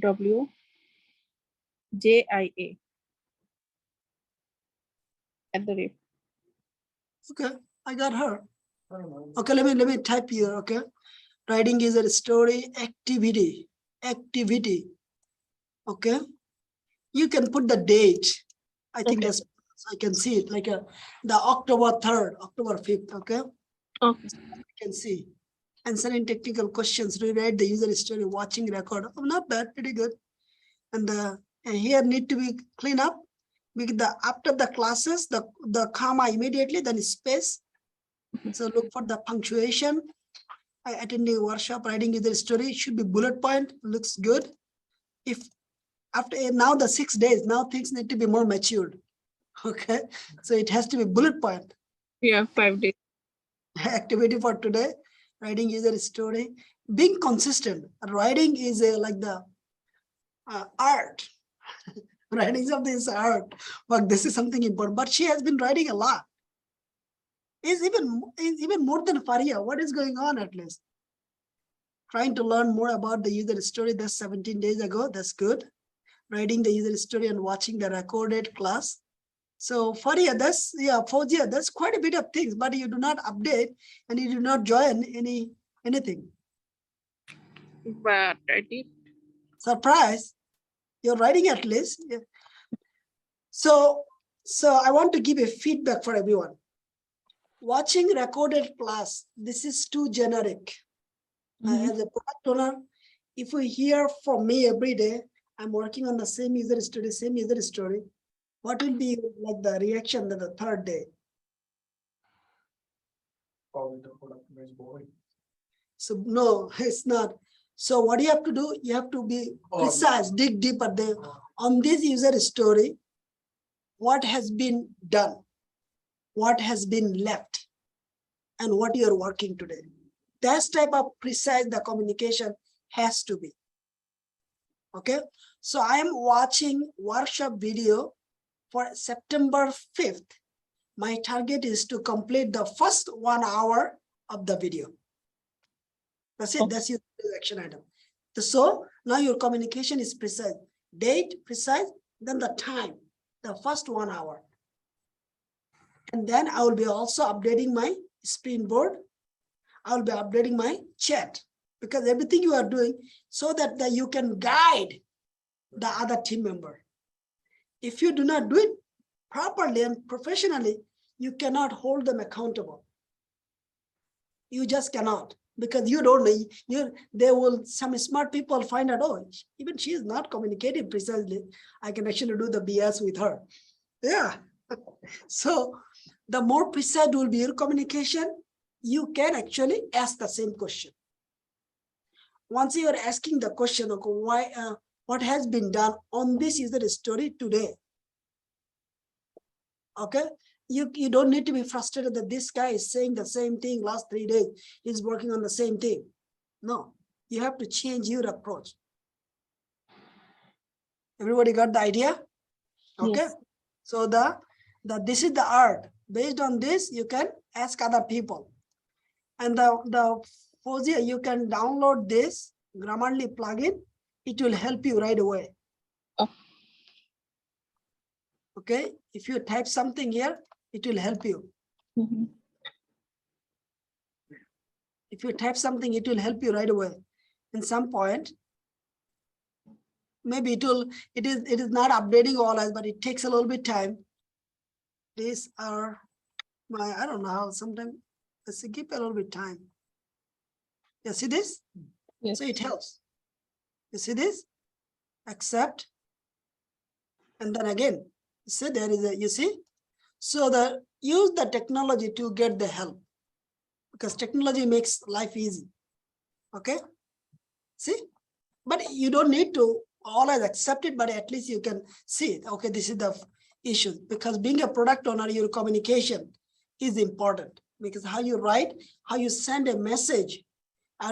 WJIA at the rate. Okay, I got her. Okay, let me type here. Okay, writing is a story activity. Okay, you can put the date. I think Okay. that's, I can see it like the October 3rd, October 5th. Okay, Okay. you can see. Answering technical questions, rewrite the user story, watching record. Oh, not bad, pretty good. And here need to be clean up. With the after the classes, the comma immediately, then space. So look for the punctuation. I attending a workshop, writing user story, should be bullet point, looks good. If after now the 6 days, now things need to be more matured. Okay, so it has to be bullet point. Yeah, 5 days. Activity for today, writing user story, being consistent. Writing is like the art. Writing something is art, but this is something important. But she has been writing a lot. Is even more than Faria. What is going on at least? Trying to learn more about the user story. That's 17 days ago. That's good. Writing the user story and watching the recorded class. So Faria, that's Fauzia, that's quite a bit of things, but you do not update and you do not join anything. But I did. Surprise, you're writing at least. Yeah. So I want to give a feedback for everyone. Watching recorded class, this is too generic. As a product owner, if we hear from me every day, I'm working on the same user story, what will be like the reaction to the third day? Probably the product is boring. So no, it's not. So what you have to do, you have to be precise, dig deeper there. On this user story, what has been done, what has been left, and what you are working today. That type of precise the communication has to be. Okay, so I am watching workshop video for September 5th. My target is to complete the first 1 hour of the video. That's it. That's your action item. So now your communication is precise. Date, precise, then the time, the first 1 hour. And then I will be also updating my Springboard. I will be updating my chat, because everything you are doing so that you can guide the other team member. If you do not do it properly and professionally, you cannot hold them accountable. You just cannot, because you don't know. They will, some smart people find out, oh, even she is not communicating precisely, I can actually do the BS with her. Yeah. So the more precise will be your communication, you can actually ask the same question. Once you are asking the question, okay, why, what has been done on this user story today? Okay, you don't need to be frustrated that this guy is saying the same thing last 3 days. He's working on the same thing. No, you have to change your approach. Everybody got the idea? Okay, yes. So this is the art. Based on this, you can ask other people. And the Fozia, you can download this Grammarly plugin. It will help you right away. Oh. Okay, if you type something here, it will help you. If you type something, it will help you right away. In some point, maybe it is not updating all as, but it takes a little bit time. These are my, I don't know how, sometimes let's give a little bit time. You see this? Yes. So it helps. You see this? Accept. And then again, see there is a, you see? So use the technology to get the help, because technology makes life easy. Okay? See? But you don't need to always accept it, but at least you can see it. Okay, this is the issue. Because being a product owner, your communication is important, because how you write, how you send a message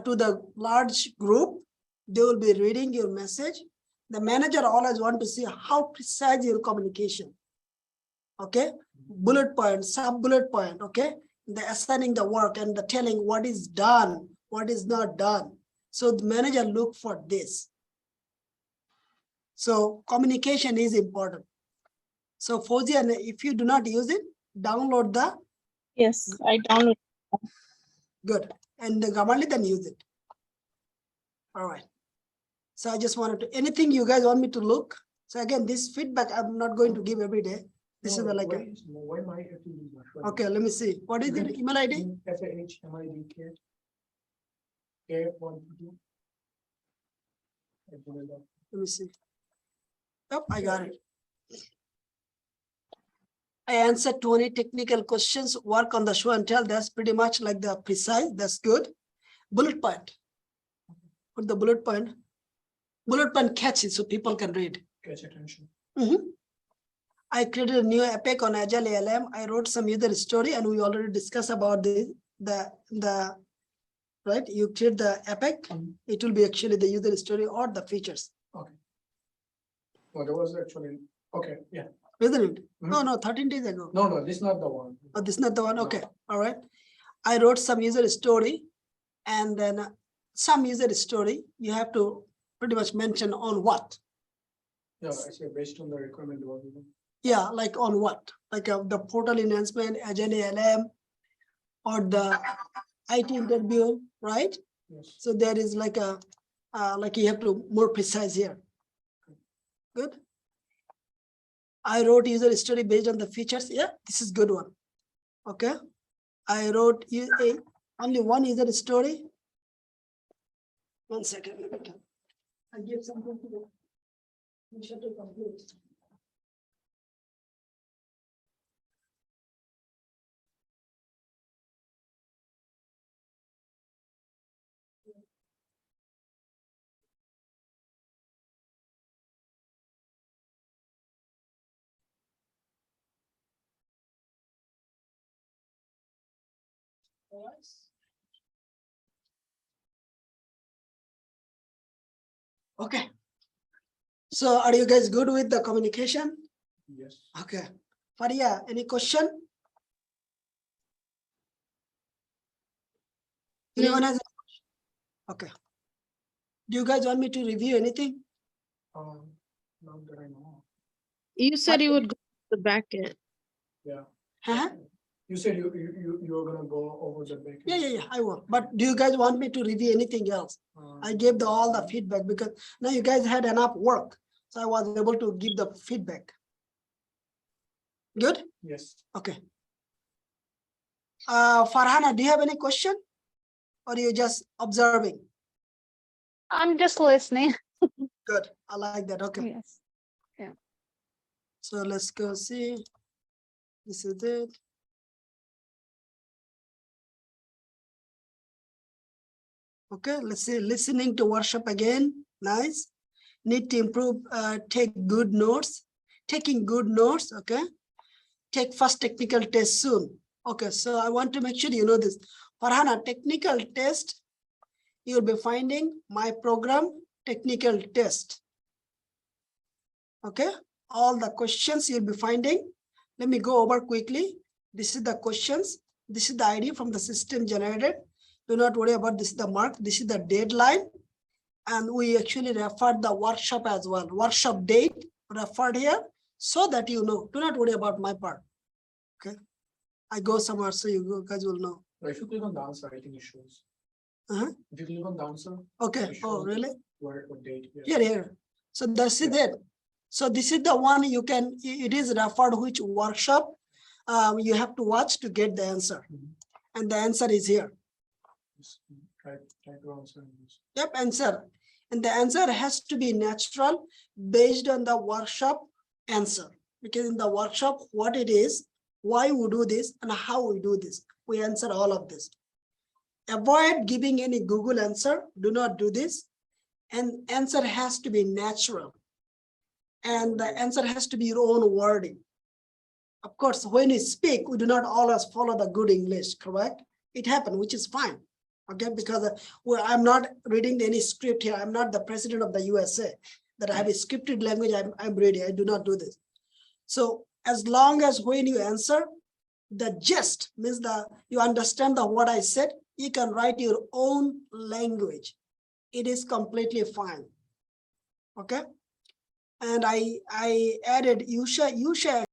to the large group, they will be reading your message. The manager always want to see how precise your communication. Okay, bullet point, sub bullet point. Okay, the assigning the work and the telling what is done, what is not done. So the manager look for this. So communication is important. So Fauzian, if you do not use it, download the Yes, I download. good and the Gamali then use it. All right. So I just wanted to, anything you guys want me to look? So again, this feedback I'm not going to give every day. This is like a, why my FE is not showing? okay, let me see. What is the email ID? FAHMIDK K122. Let me see. Yep, I got it. I answered 20 technical questions, work on the show and tell. That's pretty much like the precise. That's good. Bullet point. Put the bullet point. Bullet point catch it so people can read. Catch attention. I created a new epic on Agile ALM. I wrote some user story and we already discussed about the right. You create the epic. It will be actually the user story or the features. Okay. Well, there was actually, okay, yeah. Isn't it? No, 13 days ago. No, this is not the one. Oh, this is not the one. No. Okay. All right. I wrote some user story and then some user story. You have to pretty much mention on what. Yeah, I say based on the requirement. Yeah, like on what? Like the portal enhancement, Agile ALM, or the IT interview, right? Yes. So there is like a, like you have to more precise here. Good. I wrote user story based on the features. Yeah, this is good one. Okay. I wrote only one user story. 1 second. I give something to the mission to complete. Okay. So are you guys good with the communication? Yes. Okay. Faria, any question? Anyone has? Okay. Do you guys want me to review anything? Not that I know. You said you would go to the back end. Yeah. Uh-huh. You said you were gonna go over the back. Yeah, I will. But do you guys want me to review anything else? I gave all the feedback because now you guys had enough work. So I was able to give the feedback. Good? Yes. Okay. Farhana, do you have any question? Or are you just observing? I'm just listening. Good. I like that. Okay. Yes. So let's go see. This is it. Okay, let's see. Listening to workshop again. Nice. Need to improve, take good notes. Taking good notes, okay. Take first technical test soon. Okay, so I want to make sure you know this. Farhana, technical test, you'll be finding my program technical test. Okay, all the questions you'll be finding. Let me go over quickly. This is the questions. This is the ID from the system generated. Do not worry about this, the mark. This is the deadline. And we actually referred the workshop as well. Workshop date referred here so that you know. Do not worry about my part. Okay. I go somewhere so you guys will know. If you click on the answer, I think it shows. Uh-huh. If you click on the answer. Okay. Oh, really? What date? Here. So that's it. So this is the one you can, it is referred which workshop you have to watch to get the answer. And the answer is here. Type answer. Yep, answer. And the answer has to be natural based on the workshop answer. Because in the workshop, what it is, why we do this, and how we do this. We answer all of this. Avoid giving any Google answer. Do not do this. And answer has to be natural. And the answer has to be your own wording. Of course, when you speak, we do not always follow the good English, correct? It happens, which is fine. Okay, because I'm not reading any script here. I'm not the president of the USA that I have a scripted language. I'm reading. I do not do this. So as long as when you answer, the gist means you understand what I said, you can write your own language. It is completely fine. Okay. and I added Yusha